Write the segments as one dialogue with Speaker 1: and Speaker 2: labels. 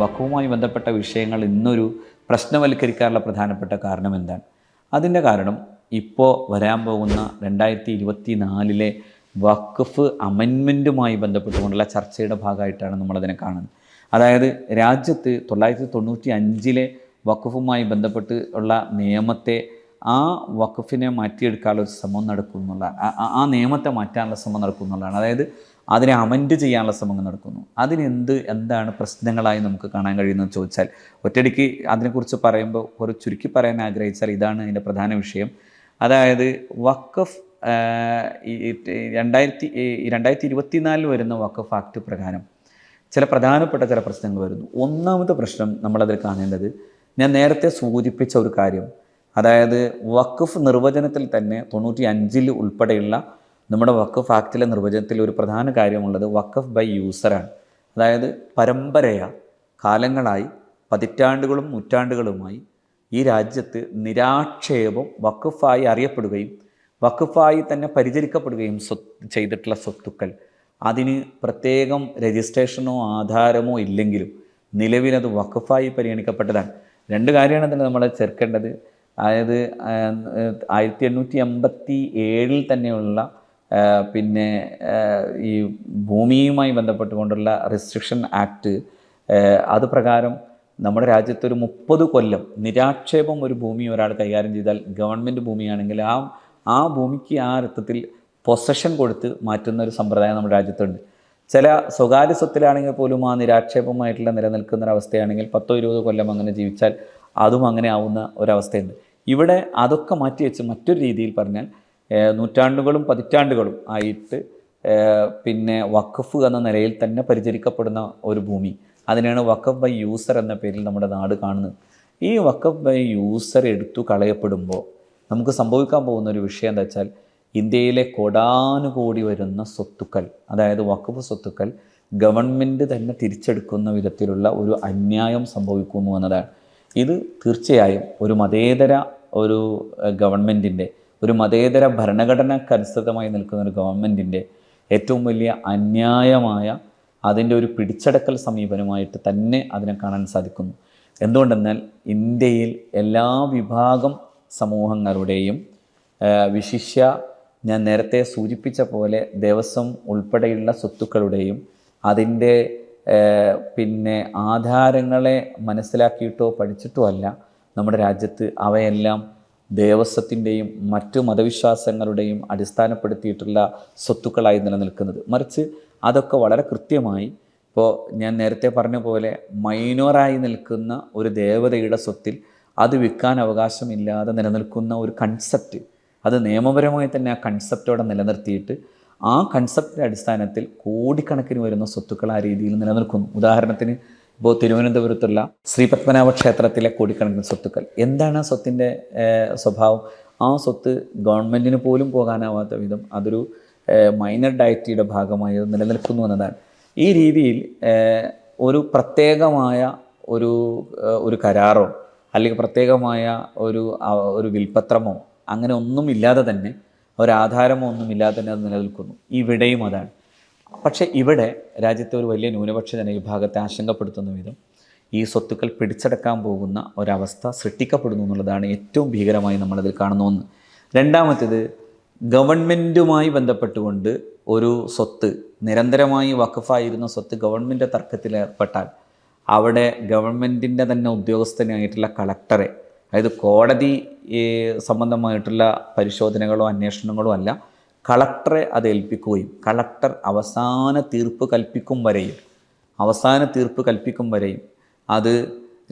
Speaker 1: വഖഫുമായി ബന്ധപ്പെട്ട വിഷയങ്ങൾ ഇന്നൊരു പ്രശ്നവൽക്കരിക്കാനുള്ള പ്രധാനപ്പെട്ട കാരണം എന്താണ്? അതിൻ്റെ കാരണം ഇപ്പോൾ വരാൻ പോകുന്ന 2024 വഖഫ് അമെൻമെൻറ്റുമായി ബന്ധപ്പെട്ടുകൊണ്ടുള്ള ചർച്ചയുടെ ഭാഗമായിട്ടാണ് നമ്മളതിനെ കാണുന്നത്. അതായത് രാജ്യത്ത് 1995 വഖഫുമായി ബന്ധപ്പെട്ട് ഉള്ള നിയമത്തെ ആ വഖഫിനെ മാറ്റിയെടുക്കാനുള്ള ഒരു ശ്രമം നടക്കുന്നുള്ള ആ നിയമത്തെ മാറ്റാനുള്ള ശ്രമം നടക്കുന്നുള്ളതാണ്. അതായത് അതിനെ അമെൻഡ് ചെയ്യാനുള്ള ശ്രമങ്ങൾ നടക്കുന്നു. എന്താണ് പ്രശ്നങ്ങളായി നമുക്ക് കാണാൻ കഴിയുന്നത് ചോദിച്ചാൽ, ഒറ്റയടിക്ക് അതിനെക്കുറിച്ച് പറയുമ്പോൾ ഒരു ചുരുക്കി പറയാൻ ആഗ്രഹിച്ചാൽ ഇതാണ് അതിൻ്റെ പ്രധാന വിഷയം. അതായത് വഖഫ് 2024 വരുന്ന വഖഫ് ആക്ട് പ്രകാരം ചില പ്രധാനപ്പെട്ട ചില പ്രശ്നങ്ങൾ വരുന്നു. ഒന്നാമത്തെ പ്രശ്നം നമ്മളതിൽ കാണേണ്ടത്, ഞാൻ നേരത്തെ സൂചിപ്പിച്ച ഒരു കാര്യം, അതായത് വഖഫ് നിർവചനത്തിൽ തന്നെ 95 ഉൾപ്പെടെയുള്ള നമ്മുടെ വഖഫ് ആക്ടിലെ നിർവചനത്തിൽ ഒരു പ്രധാന കാര്യമുള്ളത് വഖഫ് ബൈ യൂസറാണ്. അതായത് കാലങ്ങളായി പതിറ്റാണ്ടുകളും നൂറ്റാണ്ടുകളുമായി ഈ രാജ്യത്ത് നിരാക്ഷേപം വഖഫായി അറിയപ്പെടുകയും വഖഫായി തന്നെ പരിചരിക്കപ്പെടുകയും ചെയ്തിട്ടുള്ള സ്വത്തുക്കൾ, അതിന് പ്രത്യേകം രജിസ്ട്രേഷനോ ആധാരമോ ഇല്ലെങ്കിലും നിലവിലത് വഖഫായി പരിഗണിക്കപ്പെട്ടതാണ്. രണ്ട് കാര്യമാണ് അതിന് നമ്മൾ ചേർക്കേണ്ടത്. അതായത് 1887 തന്നെയുള്ള ഈ ഭൂമിയുമായി ബന്ധപ്പെട്ടുകൊണ്ടുള്ള റെസ്ട്രിക്ഷൻ ആക്ട്, അത് പ്രകാരം നമ്മുടെ രാജ്യത്തൊരു 30 കൊല്ലം നിരാക്ഷേപം ഒരു ഭൂമി ഒരാൾ കൈകാര്യം ചെയ്താൽ, ഗവൺമെൻറ് ഭൂമിയാണെങ്കിൽ ആ ഭൂമിക്ക് ആ അർത്ഥത്തിൽ പൊസഷൻ കൊടുത്ത് മാറ്റുന്ന ഒരു സമ്പ്രദായം നമ്മുടെ രാജ്യത്തുണ്ട്. ചില സ്വകാര്യ സ്വത്തിലാണെങ്കിൽ പോലും ആ നിരാക്ഷേപമായിട്ടുള്ള നിലനിൽക്കുന്നൊരവസ്ഥയാണെങ്കിൽ 10-20 കൊല്ലം അങ്ങനെ ജീവിച്ചാൽ അതും അങ്ങനെ ആവുന്ന ഒരവസ്ഥയുണ്ട്. ഇവിടെ അതൊക്കെ മാറ്റി വെച്ച് മറ്റൊരു രീതിയിൽ പറഞ്ഞാൽ നൂറ്റാണ്ടുകളും പതിറ്റാണ്ടുകളും ആയിട്ട് വഖഫ് എന്ന നിലയിൽ തന്നെ പരിചരിക്കപ്പെടുന്ന ഒരു ഭൂമി, അതിനാണ് വഖഫ് ബൈ യൂസർ എന്ന പേരിൽ നമ്മുടെ നാട് കാണുന്നത്. ഈ വഖഫ് ബൈ യൂസർ എടുത്തു കളയപ്പെടുമ്പോൾ നമുക്ക് സംഭവിക്കാൻ പോകുന്ന ഒരു വിഷയം എന്താ വെച്ചാൽ, ഇന്ത്യയിലെ കോടാനുകോടി വരുന്ന സ്വത്തുക്കൾ, അതായത് വഖഫ് സ്വത്തുക്കൾ ഗവൺമെൻറ് തന്നെ തിരിച്ചെടുക്കുന്ന വിധത്തിലുള്ള ഒരു അന്യായം സംഭവിക്കുന്നു എന്നതാണ്. ഇത് തീർച്ചയായും ഒരു മതേതര ഗവൺമെൻറ്റിൻ്റെ, ഒരു മതേതര ഭരണഘടനക്കനുസൃതമായി നിൽക്കുന്ന ഒരു ഗവൺമെൻറ്റിൻ്റെ ഏറ്റവും വലിയ അന്യായമായ അതിൻ്റെ ഒരു പിടിച്ചടക്കൽ സമീപനമായിട്ട് തന്നെ അതിനെ കാണാൻ സാധിക്കുന്നു. എന്തുകൊണ്ടെന്നാൽ ഇന്ത്യയിൽ എല്ലാ വിഭാഗം സമൂഹങ്ങളുടെയും, വിശിഷ്യ ഞാൻ നേരത്തെ സൂചിപ്പിച്ച പോലെ ദേവസ്വം ഉൾപ്പെടെയുള്ള സ്വത്തുക്കളുടെയും അതിൻ്റെ ആധാരങ്ങളെ മനസ്സിലാക്കിയിട്ടോ പഠിച്ചിട്ടോ അല്ല നമ്മുടെ രാജ്യത്ത് അവയെല്ലാം ദേവസ്വത്തിൻ്റെയും മറ്റു മതവിശ്വാസങ്ങളുടെയും അടിസ്ഥാനപ്പെടുത്തിയിട്ടുള്ള സ്വത്തുക്കളായി നിലനിൽക്കുന്നത്. മറിച്ച് അതൊക്കെ വളരെ കൃത്യമായി, ഇപ്പോൾ ഞാൻ നേരത്തെ പറഞ്ഞ പോലെ മൈനോറായി നിൽക്കുന്ന ഒരു ദേവതയുടെ സ്വത്തിൽ അത് വിൽക്കാൻ അവകാശമില്ലാതെ നിലനിൽക്കുന്ന ഒരു കൺസെപ്റ്റ്, അത് നിയമപരമായി തന്നെ ആ കൺസെപ്റ്റോടെ നിലനിർത്തിയിട്ട് ആ കൺസെപ്റ്റിൻ്റെ അടിസ്ഥാനത്തിൽ കോടിക്കണക്കിന് വരുന്ന സ്വത്തുക്കൾ ആ രീതിയിൽ നിലനിൽക്കുന്നു. ഉദാഹരണത്തിന് ഇപ്പോൾ തിരുവനന്തപുരത്തുള്ള ശ്രീ പത്മനാഭ ക്ഷേത്രത്തിലെ കോടിക്കണക്കിന് സ്വത്തുക്കൾ, എന്താണ് ആ സ്വത്തിൻ്റെ സ്വഭാവം? ആ സ്വത്ത് ഗവൺമെൻറ്റിന് പോലും പോകാനാവാത്ത വിധം അതൊരു മൈനർ ഡയറ്റിയുടെ ഭാഗമായി നിലനിൽക്കുന്നു എന്നതാണ്. ഈ രീതിയിൽ ഒരു പ്രത്യേകമായ ഒരു കരാറോ അല്ലെങ്കിൽ പ്രത്യേകമായ ഒരു വിൽപ്പത്രമോ അങ്ങനെ ഒന്നുമില്ലാതെ തന്നെ, ഒരാധാരമോ ഒന്നുമില്ലാതെ തന്നെ അത് നിലനിൽക്കുന്നു. ഇവിടെയും അതാണ്. പക്ഷേ ഇവിടെ രാജ്യത്തെ ഒരു വലിയ ന്യൂനപക്ഷ ജനവിഭാഗത്തെ ആശങ്കപ്പെടുത്തുന്ന വിധം ഈ സ്വത്തുക്കൾ പിടിച്ചെടുക്കാൻ പോകുന്ന ഒരവസ്ഥ സൃഷ്ടിക്കപ്പെടുന്നു എന്നുള്ളതാണ് ഏറ്റവും ഭീകരമായി നമ്മളതിൽ കാണുന്ന ഒന്ന്. രണ്ടാമത്തേത്, ഗവൺമെൻറ്റുമായി ബന്ധപ്പെട്ടുകൊണ്ട് ഒരു സ്വത്ത്, നിരന്തരമായി വഖഫായിരുന്ന സ്വത്ത് ഗവൺമെൻറ് തർക്കത്തിലേർപ്പെട്ടാൽ അവിടെ ഗവൺമെൻറ്റിൻ്റെ തന്നെ ഉദ്യോഗസ്ഥനായിട്ടുള്ള കളക്ടറെ, അതായത് കോടതി സംബന്ധമായിട്ടുള്ള പരിശോധനകളോ അന്വേഷണങ്ങളോ അല്ല, കളക്ടറെ അത് ഏൽപ്പിക്കുകയും കളക്ടർ അവസാന തീർപ്പ് കൽപ്പിക്കും വരെയും അത്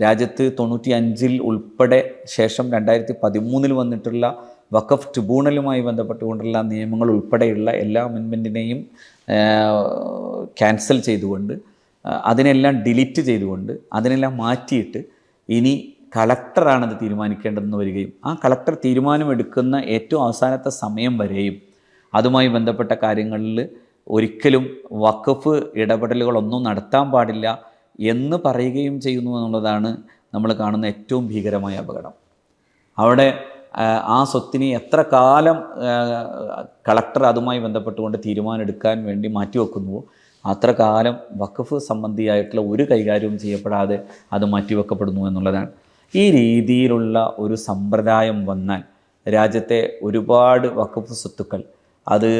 Speaker 1: രാജ്യത്ത് 95 ഉൾപ്പെടെ ശേഷം 2013 വന്നിട്ടുള്ള വഖഫ് ട്രിബ്യൂണലുമായി ബന്ധപ്പെട്ടുകൊണ്ടുള്ള നിയമങ്ങൾ ഉൾപ്പെടെയുള്ള എല്ലാ അമെൻമെൻറ്റിനെയും ക്യാൻസൽ ചെയ്തുകൊണ്ട്, അതിനെല്ലാം ഡിലീറ്റ് ചെയ്തുകൊണ്ട്, അതിനെല്ലാം മാറ്റിയിട്ട് ഇനി കളക്ടറാണത് തീരുമാനിക്കേണ്ടതെന്ന് വരികയും ആ കളക്ടർ തീരുമാനമെടുക്കുന്ന ഏറ്റവും അവസാനത്തെ സമയം വരെയും അതുമായി ബന്ധപ്പെട്ട കാര്യങ്ങളിൽ ഒരിക്കലും വഖഫ് ഇടപെടലുകളൊന്നും നടത്താൻ പാടില്ല എന്ന് പറയുകയും ചെയ്യുന്നു എന്നുള്ളതാണ് നമ്മൾ കാണുന്ന ഏറ്റവും ഭീകരമായ അപകടം. അവിടെ ആ സ്വത്തിനെ എത്ര കാലം കളക്ടർ അതുമായി ബന്ധപ്പെട്ടുകൊണ്ട് തീരുമാനം എടുക്കാൻ വേണ്ടി മാറ്റിവെക്കുന്നുവോ അത്ര കാലം വഖഫ് സംബന്ധിയായിട്ടുള്ള ഒരു കൈകാര്യവും ചെയ്യപ്പെടാതെ അത് മാറ്റിവെക്കപ്പെടുന്നു എന്നുള്ളതാണ്. ഈ രീതിയിലുള്ള ഒരു സമ്പ്രദായം വന്നാൽ രാജ്യത്തെ ഒരുപാട് വഖഫ് സ്വത്തുക്കൾ അത്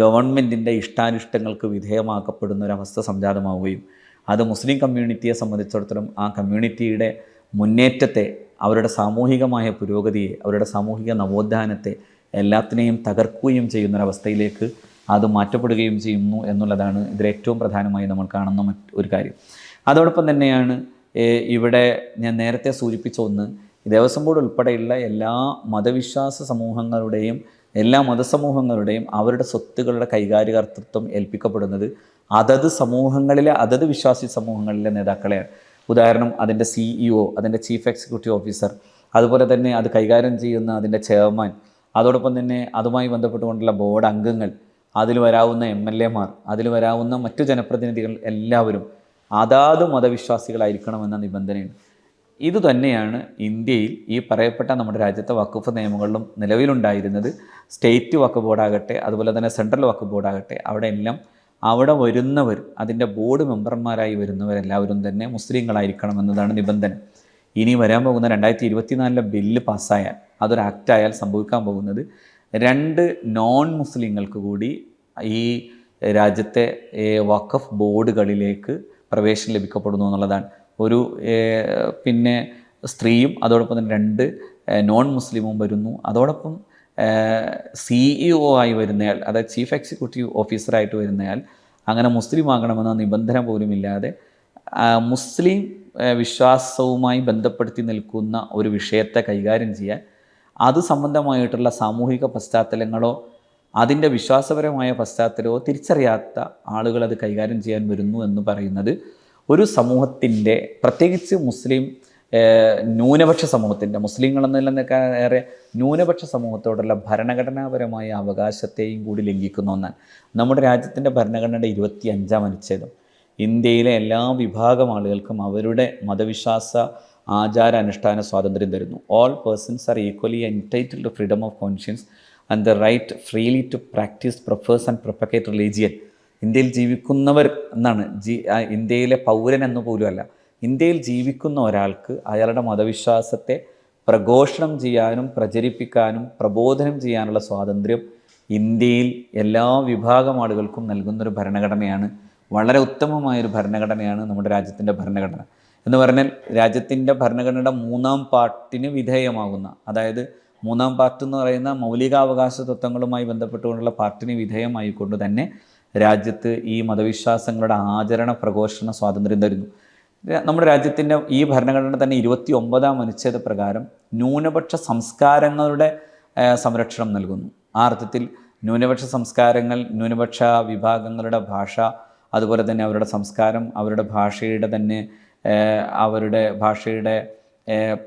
Speaker 1: ഗവൺമെൻറ്റിൻ്റെ ഇഷ്ടാനിഷ്ടങ്ങൾക്ക് വിധേയമാക്കപ്പെടുന്ന ഒരവസ്ഥ സംജാതമാവുകയും അത് മുസ്ലിം കമ്മ്യൂണിറ്റിയെ സംബന്ധിച്ചിടത്തോളം ആ കമ്മ്യൂണിറ്റിയുടെ മുന്നേറ്റത്തെ, അവരുടെ സാമൂഹികമായ പുരോഗതിയെ, അവരുടെ സാമൂഹിക നവോത്ഥാനത്തെ എല്ലാത്തിനെയും തകർക്കുകയും ചെയ്യുന്നൊരവസ്ഥയിലേക്ക് അത് മാറ്റപ്പെടുകയും ചെയ്യുന്നു എന്നുള്ളതാണ് ഇതിലേറ്റവും പ്രധാനമായി നമ്മൾ കാണുന്ന ഒരു കാര്യം. അതോടൊപ്പം തന്നെയാണ് ഇവിടെ ഞാൻ നേരത്തെ സൂചിപ്പിച്ച ഒന്ന്, ദേവസ്വം ബോർഡ് ഉൾപ്പെടെയുള്ള എല്ലാ മതവിശ്വാസ സമൂഹങ്ങളുടെയും എല്ലാ മതസമൂഹങ്ങളുടെയും അവരുടെ സ്വത്തുക്കളുടെ കൈകാര്യകർത്തൃത്വം ഏൽപ്പിക്കപ്പെടുന്നത് അതത് സമൂഹങ്ങളിലെ അതത് വിശ്വാസി സമൂഹങ്ങളിലെ നേതാക്കളെയാണ്. ഉദാഹരണം, അതിൻ്റെ CEO, അതിൻ്റെ ചീഫ് എക്സിക്യൂട്ടീവ് ഓഫീസർ, അതുപോലെ തന്നെ അത് കൈകാര്യം ചെയ്യുന്ന അതിൻ്റെ ചെയർമാൻ, അതോടൊപ്പം തന്നെ അതുമായി ബന്ധപ്പെട്ടുകൊണ്ടുള്ള ബോർഡ് അംഗങ്ങൾ, അതിൽ വരാവുന്ന MLA മാർ, അതിൽ വരാവുന്ന മറ്റു ജനപ്രതിനിധികൾ എല്ലാവരും അതാത് മതവിശ്വാസികളായിരിക്കണമെന്ന നിബന്ധനയുണ്ട്. ഇതുതന്നെയാണ് ഇന്ത്യയിൽ ഈ പറയപ്പെട്ട നമ്മുടെ രാജ്യത്തെ വഖഫ് നിയമങ്ങളിലും നിലവിലുണ്ടായിരുന്നത്. സ്റ്റേറ്റ് വഖഫ് ബോർഡാകട്ടെ, അതുപോലെ തന്നെ സെൻട്രൽ വഖഫ് ബോർഡാകട്ടെ, അവിടെ വരുന്നവർ, അതിൻ്റെ ബോർഡ് മെമ്പർമാരായി വരുന്നവരെല്ലാവരും തന്നെ മുസ്ലിങ്ങളായിരിക്കണം എന്നതാണ് നിബന്ധന. ഇനി വരാൻ പോകുന്ന 2024 ബില്ല് പാസ്സായാൽ, അതൊരു ആക്റ്റായാൽ സംഭവിക്കാൻ പോകുന്നത് 2 നോൺ മുസ്ലിങ്ങൾക്ക് കൂടി ഈ രാജ്യത്തെ വഖഫ് ബോർഡുകളിലേക്ക് പ്രവേശനം ലഭിക്കപ്പെടുന്നു എന്നുള്ളതാണ്. ഒരു പിന്നെ സ്ത്രീയും അതോടൊപ്പം തന്നെ 2 നോൺ മുസ്ലിമും വരുന്നു. അതോടൊപ്പം CEO ആയി വരുന്നയാൾ, അതായത് ചീഫ് എക്സിക്യൂട്ടീവ് ഓഫീസറായിട്ട് വരുന്നയാൾ അങ്ങനെ മുസ്ലിം ആകണമെന്ന നിബന്ധന പോലുമില്ലാതെ മുസ്ലിം വിശ്വാസവുമായി ബന്ധപ്പെടുത്തി നിൽക്കുന്ന ഒരു വിഷയത്തെ കൈകാര്യം ചെയ്യാൻ അത് സംബന്ധമായിട്ടുള്ള സാമൂഹിക പശ്ചാത്തലങ്ങളോ അതിൻ്റെ വിശ്വാസപരമായ പശ്ചാത്തലമോ തിരിച്ചറിയാത്ത ആളുകൾ അത് കൈകാര്യം ചെയ്യാൻ വരുന്നു എന്ന് പറയുന്നത് ഒരു സമൂഹത്തിൻ്റെ, പ്രത്യേകിച്ച് മുസ്ലിം ന്യൂനപക്ഷ സമൂഹത്തിൻ്റെ, മുസ്ലിങ്ങളെന്നതിലൊക്കെ ഏറെ ന്യൂനപക്ഷ സമൂഹത്തോടുള്ള ഭരണഘടനാപരമായ അവകാശത്തെയും കൂടി ലംഘിക്കുന്ന ഒന്നാണ്. നമ്മുടെ രാജ്യത്തിൻ്റെ ഭരണഘടനയുടെ 25-ാം അനുച്ഛേദം ഇന്ത്യയിലെ എല്ലാ വിഭാഗം ആളുകൾക്കും അവരുടെ മതവിശ്വാസ ആചാര അനുഷ്ഠാന സ്വാതന്ത്ര്യം തരുന്നു. All persons are equally entitled to freedom of conscience and the right freely to practise, profess and propagate religion. ഇന്ത്യയിൽ ജീവിക്കുന്നവർ എന്നാണ്, ഇന്ത്യയിലെ പൗരൻ എന്ന് പോലും അല്ല, ഇന്ത്യയിൽ ജീവിക്കുന്ന ഒരാൾക്ക് അയാളുടെ മതവിശ്വാസത്തെ പ്രഘോഷണം ചെയ്യാനും പ്രചരിപ്പിക്കാനും പ്രബോധനം ചെയ്യാനുള്ള സ്വാതന്ത്ര്യം ഇന്ത്യയിൽ എല്ലാ വിഭാഗം ആളുകൾക്കും നൽകുന്നൊരു ഭരണഘടനയാണ്. വളരെ ഉത്തമമായൊരു ഭരണഘടനയാണ് നമ്മുടെ രാജ്യത്തിൻ്റെ ഭരണഘടന എന്ന് പറഞ്ഞാൽ, രാജ്യത്തിൻ്റെ ഭരണഘടനയുടെ 3-ാം പാർട്ടിന് വിധേയമാകുന്ന, അതായത് 3-ാം പാർട്ട് എന്ന് പറയുന്ന മൗലികാവകാശ തത്വങ്ങളുമായി ബന്ധപ്പെട്ടുകൊണ്ടുള്ള പാർട്ടിന് വിധേയമായിക്കൊണ്ട് തന്നെ രാജ്യത്ത് ഈ മതവിശ്വാസങ്ങളുടെ ആചരണ പ്രഘോഷണ സ്വാതന്ത്ര്യം തരുന്നു. നമ്മുടെ രാജ്യത്തിൻ്റെ ഈ ഭരണഘടന തന്നെ 29-ാം അനുച്ഛേദ പ്രകാരം ന്യൂനപക്ഷ സംസ്കാരങ്ങളുടെ സംരക്ഷണം നൽകുന്നു. ആ അർത്ഥത്തിൽ ന്യൂനപക്ഷ സംസ്കാരങ്ങൾ, ന്യൂനപക്ഷ വിഭാഗങ്ങളുടെ ഭാഷ, അതുപോലെ തന്നെ അവരുടെ സംസ്കാരം, അവരുടെ ഭാഷയുടെ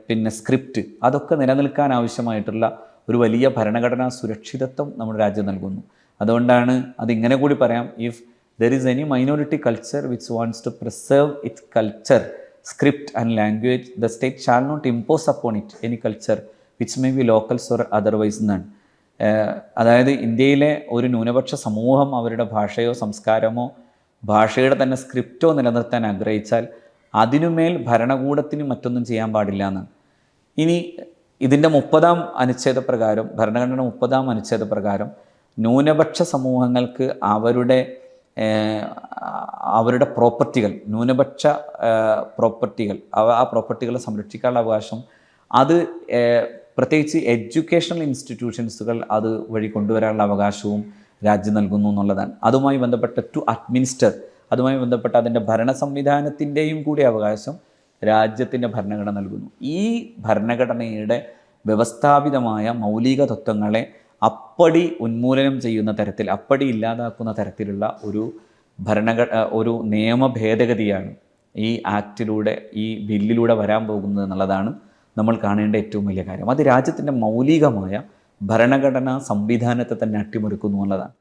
Speaker 1: പിന്നെ സ്ക്രിപ്റ്റ്, അതൊക്കെ നിലനിൽക്കാൻ ആവശ്യമായിട്ടുള്ള ഒരു വലിയ ഭരണഘടനാ സുരക്ഷിതത്വം നമ്മുടെ രാജ്യം നൽകുന്നു. അതുകൊണ്ടാണ് അതിങ്ങനെ കൂടി പറയാം, if there is any minority culture which wants to preserve its culture, script and language, the state shall not impose upon it any culture which may be locals or otherwise എന്നാണ്. അതായത് ഇന്ത്യയിലെ ഒരു ന്യൂനപക്ഷ സമൂഹം അവരുടെ ഭാഷയോ സംസ്കാരമോ ഭാഷയുടെ തന്നെ സ്ക്രിപ്റ്റോ നിലനിർത്താൻ ആഗ്രഹിച്ചാൽ അതിനുമേൽ ഭരണകൂടത്തിന് മറ്റൊന്നും ചെയ്യാൻ പാടില്ല എന്നാണ്. ഇനി ഇതിൻ്റെ 30-ാം അനുച്ഛേദ പ്രകാരം, ഭരണഘടന 30-ാം അനുച്ഛേദ പ്രകാരം ന്യൂനപക്ഷ സമൂഹങ്ങൾക്ക് അവരുടെ പ്രോപ്പർട്ടികൾ, ന്യൂനപക്ഷ പ്രോപ്പർട്ടികൾ, ആ പ്രോപ്പർട്ടികളെ സംരക്ഷിക്കാനുള്ള അവകാശം അത് പ്രത്യേകിച്ച് എഡ്യൂക്കേഷണൽ ഇൻസ്റ്റിറ്റ്യൂഷൻസുകൾ അത് വഴി കൊണ്ടുവരാനുള്ള അവകാശവും രാജ്യം നൽകുന്നു എന്നുള്ളതാണ്. അതുമായി ബന്ധപ്പെട്ട ടു അഡ്മിനിസ്റ്റർ, അതുമായി ബന്ധപ്പെട്ട അതിൻ്റെ ഭരണ സംവിധാനത്തിൻ്റെയും കൂടി അവകാശം രാജ്യത്തിൻ്റെ ഭരണഘടന നൽകുന്നു. ഈ ഭരണഘടനയുടെ വ്യവസ്ഥാപിതമായ മൗലിക തത്വങ്ങളെ അപ്പടി ഉന്മൂലനം ചെയ്യുന്ന തരത്തിൽ, അപ്പടി ഇല്ലാതാക്കുന്ന തരത്തിലുള്ള ഒരു നിയമ ഭേദഗതിയാണ് ഈ ആക്റ്റിലൂടെ, ഈ ബില്ലിലൂടെ വരാൻ പോകുന്നത് എന്നുള്ളതാണ് നമ്മൾ കാണേണ്ട ഏറ്റവും വലിയ കാര്യം. അത് രാജ്യത്തിൻ്റെ മൗലികമായ ഭരണഘടനാ സംവിധാനത്തെ തന്നെ അട്ടിമറിക്കുന്നു എന്നുള്ളതാണ്.